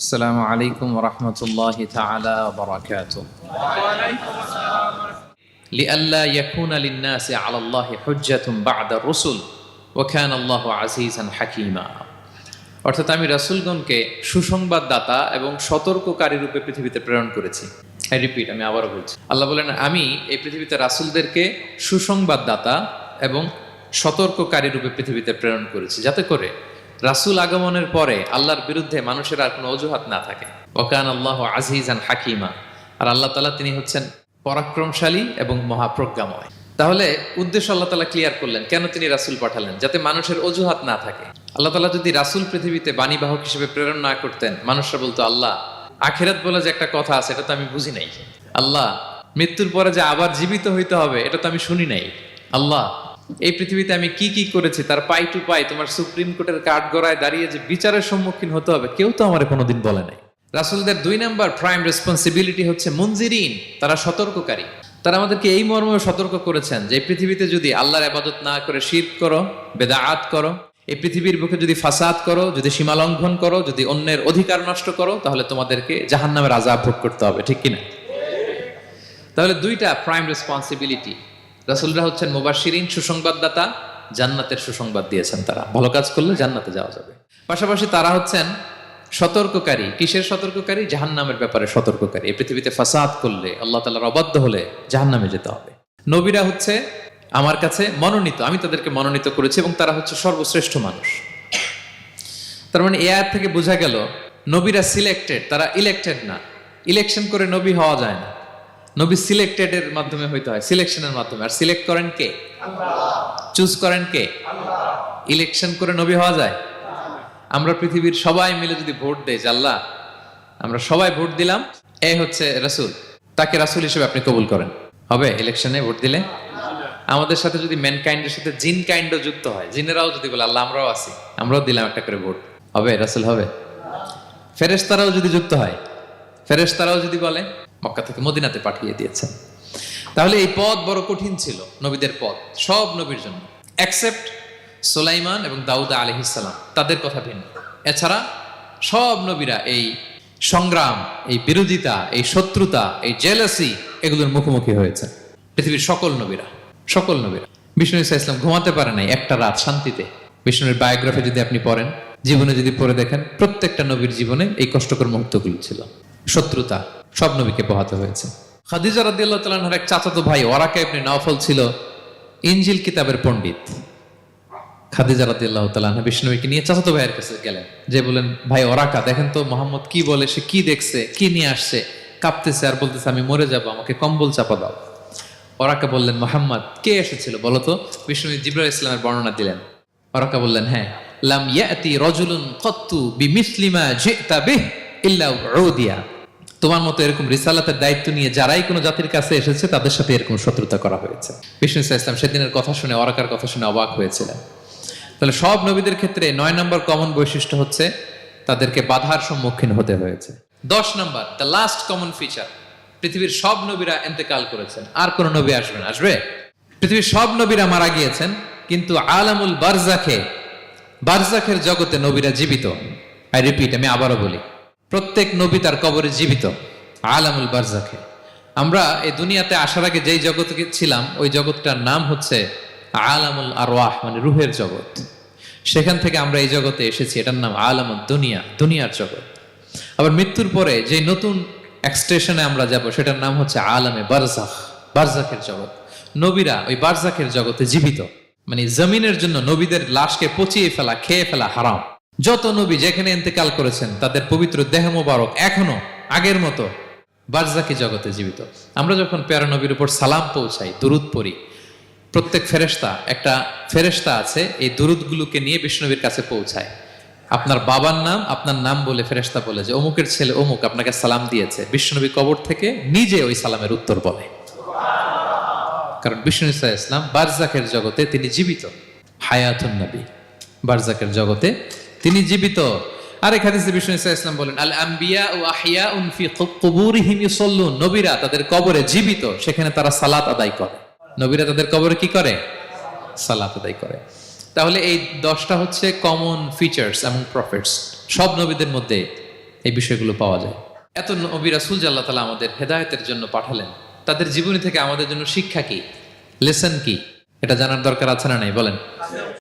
السلام عليكم ورحمة الله تعالى وبركاته. لئلا يكون للناس على الله حجة بعد الرسل وكان الله عزيزا حكيما. অর্থাৎ আমি রাসূলগণকে সুসংবাদদাতা এবং সতর্ককারী রূপে পৃথিবীতে প্রেরণ করেছি। আমি আবারও বলছি, আল্লাহ বলেন আমি এই পৃথিবীতে রাসূলদেরকে সুসংবাদদাতা এবং সতর্ককারী রূপে পৃথিবীতে প্রেরণ করেছি, যাতে করে রাসূল আগমনের পরে আল্লাহর বিরুদ্ধে মানুষের আর কোনো অজুহাত না থাকে। ওয়াকান আল্লাহ আজিজান হাকিমা, আর আল্লাহ তাআলা তিনি হচ্ছেন পরাক্রমশালী এবং মহাপ্রজ্ঞাময়। তাহলে উদ্দেশ্য আল্লাহ তাআলা ক্লিয়ার করলেন, কেন তিনি রাসূল পাঠালেন, যাতে মানুষের অজুহাত না থাকে। আল্লাহ তাআলা যদি রাসূল পৃথিবীতে বাণীবাহক হিসেবে প্রেরণ না করতেন, মানুষরা বলতো আল্লাহ আখিরাত বলে যে একটা কথা আছে এটা তো আমি বুঝি নাই, আল্লাহ মৃত্যুর পরে যে আবার জীবিত হইতে হবে এটা তো আমি শুনি নাই, আল্লাহ এই পৃথিবীতে আমি কি কি করেছি তার পাই টু পাই তোমার সুপ্রিম কোর্টের কাঠগড়ায় দাঁড়িয়ে যে বিচারের সম্মুখীন হতে হবে কেউ তো আমার কোনোদিন বলে নাই। রাসূলদের 2 নাম্বার প্রাইম রেসপন্সিবিলিটি হচ্ছে মুনজিরিন, তারা সতর্ককারী। তারা আমাদেরকে এই মর্মে সতর্ক করেছেন যে এই পৃথিবীতে যদি আল্লাহর ইবাদত না করে শিরক করো, বেদাআত করো, এই পৃথিবীর বুকে যদি ফাসাদ করো, যদি সীমা লঙ্ঘন করো, যদি অন্যের অধিকার নষ্ট করো, তাহলে তোমাদেরকে জাহান্নামের আযাব ভোগ করতে হবে, ঠিক কিনা? তাহলে 2টা প্রাইম রেসপন্সিবিলিটি। রাসূলরা হচ্ছেন মুবাশশিরিন, সুসংবাদদাতা, জান্নাতের সুসংবাদ দিয়েছেন, তারা ভালো কাজ করলে জান্নাতে যাওয়া যাবে। পাশাপাশি তারা হচ্ছেন সতর্ককারী। কিসের সতর্ককারী? জাহান্নামের ব্যাপারে সতর্ককারী। এই পৃথিবীতে ফাসাদ করলে, আল্লাহ তাআলার অবাধ্য হলে জাহান্নামে যেতে হবে। নবীরা হচ্ছে আমার কাছে মনোনীত, আমি তাদেরকে মনোনীত করেছি এবং তারা হচ্ছে সর্বশ্রেষ্ঠ মানুষ। তার মানে এই আয়াত থেকে বোঝা গেল নবীরা সিলেক্টেড, তারা ইলেক্টেড না। ইলেকশন করে নবী হওয়া যায় না, নবী সিলেক্টেড এর মাধ্যমে হইতে হয়, সিলেকশনের মাধ্যমে। আর সিলেক্ট করেন কে? আল্লাহ। চুজ করেন কে? আল্লাহ। ইলেকশন করে নবী হওয়া যায়? আমরা পৃথিবীর সবাই মিলে যদি ভোট দেই যে আল্লাহ আমরা সবাই ভোট দিলাম, এই হচ্ছে রাসূল, তাকে রাসূল হিসেবে আপনি কবুল করেন, হবে? ইলেকশনে ভোট দিলে আমাদের সাথে যদি ম্যানকাইন্ডের সাথে জিন কাইন্ডও যুক্ত হয়, জিনেরাও যদি বলে আল্লাহ আমরাও আছি, আমরাও দিলাম একটা করে ভোট, হবে? রাসূল হবে? ফেরেশতারাও যদি যুক্ত হয়, ফেরেশতারাও যদি বলে, মক্কা থেকে মদিনাতে পাঠিয়ে দিয়েছেন। তাহলে এই পথ বড় কঠিন ছিল, নবীদের পথ, সব নবীর জন্য, এক্সেপ্ট সুলাইমান এবং দাউদ আলাইহিস সালাম, তাদের কথা ভিন্ন। এছাড়া সব নবীরা এই সংগ্রাম, এই বিরোধিতা, এই শত্রুতা, এই জেলাসি, এগুলোর মুখোমুখি হয়েছে। পৃথিবীর সকল নবীরা, সকল নবীরা। বিষ্ণু ঈসা ইসলাম ঘুমাতে পারে নাই একটা রাত শান্তিতে। বিষ্ণুর বায়োগ্রাফি যদি আপনি পড়েন, জীবনে যদি পড়ে দেখেন, প্রত্যেকটা নবীর জীবনে এই কষ্টকর মুহূর্তগুলো ছিল। শত্রুতা সব নবীকে পোহাতে হয়েছে। খাদিজা রাদিয়াল্লাহু তাআলা আনহার এক চাচাতো ভাই ওরাকা ইবনে নওফল ছিল ইনজিল কিতাবের পণ্ডিত। খাদিজা রাদিয়াল্লাহু তাআলা আনহা বিষ্ণুকে নিয়ে চাচাতো ভাইয়ের কাছে গেলেন, যে বলেন ভাই ওরাকা দেখেন তো মুহাম্মদ কি বলে, সে কি দেখছে, কি নিয়ে আসছে, কাঁপতেছে আর বলতেছে আমি মরে যাব, আমাকে কম্বল চাপা দাও। ওরাকা বললেন মুহাম্মদ কে এসেছিল বলো তো? বিষ্ণু জিবরাইল ইসলামের বর্ণনা দিলেন। ওরাকা বললেন হ্যাঁ, লাম ইয়াতি রাজুলুন কাত্তু বিমিসলি মা জিতা বিহি ইল্লা উদিয়া, তোমার মতো এরকম রিসালাতের দায়িত্ব নিয়ে যারাই কোনো জাতির কাছে এসেছে তাদের সাথে এরকম শত্রুতা করা হয়েছে। বিষ্ণু ইসলাম সেদিনের কথা শুনে, ওরাকার কথা শুনে অবাক হয়েছিলেন। তাহলে সব নবীদের ক্ষেত্রে 9 নম্বর কমন বৈশিষ্ট্য হচ্ছে তাদেরকে বাধার সম্মুখীন হতে হয়েছে। 10 নম্বর, দ্য লাস্ট কমন ফিচার, পৃথিবীর সব নবীরা ইন্তেকাল করেছেন, আর কোন নবী আসবেন? আসবে? পৃথিবীর সব নবীরা মারা গিয়েছেন, কিন্তু আলামুল বারজাখে, বারজাখের জগতে নবীরা জীবিত। আই রিপিট, আমি আবারও বলি, প্রত্যেক নবী তার কবরে জীবিত, আলামুল বারজাখে। আমরা এই দুনিয়াতে আসার আগে যেই জগতে ছিলাম, ওই জগৎটার নাম হচ্ছে আলামুল আরওয়াহ, মানে রুহের জগৎ। সেখান থেকে আমরা এই জগতে এসেছি, এটার নাম আলামুদ দুনিয়া, দুনিয়ার জগৎ। আবার মৃত্যুর পরে যে নতুন এক্সটেশনে আমরা যাব, সেটার নাম হচ্ছে আলামে বারজাখ, বারজাখের জগৎ। নবীরা ওই বারজাখের জগতে জীবিত, মানে জমিনের জন্য নবীদের লাশকে পচিয়ে ফেলা, খেয়ে ফেলা হারাম। যত নবী যেখানে ইন্তেকাল করেছেন তাদের পবিত্র দেহ মোবারক এখনো আগের মতো বারজাকি জগতে জীবিত। আমরা যখন প্যারা নবীর উপর সালাম পৌঁছাই, দুরুদ পড়ি, প্রত্যেক ফেরেশতা, একটা ফেরেশতা আছে এই দুরুদগুলোকে নিয়ে বিষ্ণুবীর কাছে পৌঁছায়। আপনার বাবার নাম, আপনার নাম বলে ফেরেশতা বলে যে অমুকের ছেলে অমুক আপনাকে সালাম দিয়েছে। বিষ্ণুবী কবর থেকে নিজে ওই সালামের উত্তর বলে, কারণ বিষ্ণু ঈসা ইসলাম বারজাকের জগতে তিনি জীবিত, হায়াতুন নবী, বারজাকের জগতে তিনি জীবিত। আরেক হাদিসে বিষ্ণু ঈসা ইসলাম বলেন, আল আম্বিয়া ও আহিয়াউন ফি কুবুরিহিম ইউসাল্লুন, নবীরা তাদের কবরে জীবিত, সেখানে তারা সালাত আদায় করে। নবীরা তাদের কবরে কি করে? সালাত আদায় করে। তাহলে এই 10টা হচ্ছে কমন ফিচার্স এবং প্রফিটস, সব নবীদের মধ্যে এই বিষয়গুলো পাওয়া যায়। এত নবী রাসূল যে আল্লাহ তাআলা আমাদের হেদায়েতের জন্য পাঠালেন, তাদের জীবনী থেকে আমাদের জন্য শিক্ষা কি, লেসন কি, এটা জানার দরকার আছে না নাই বলেন?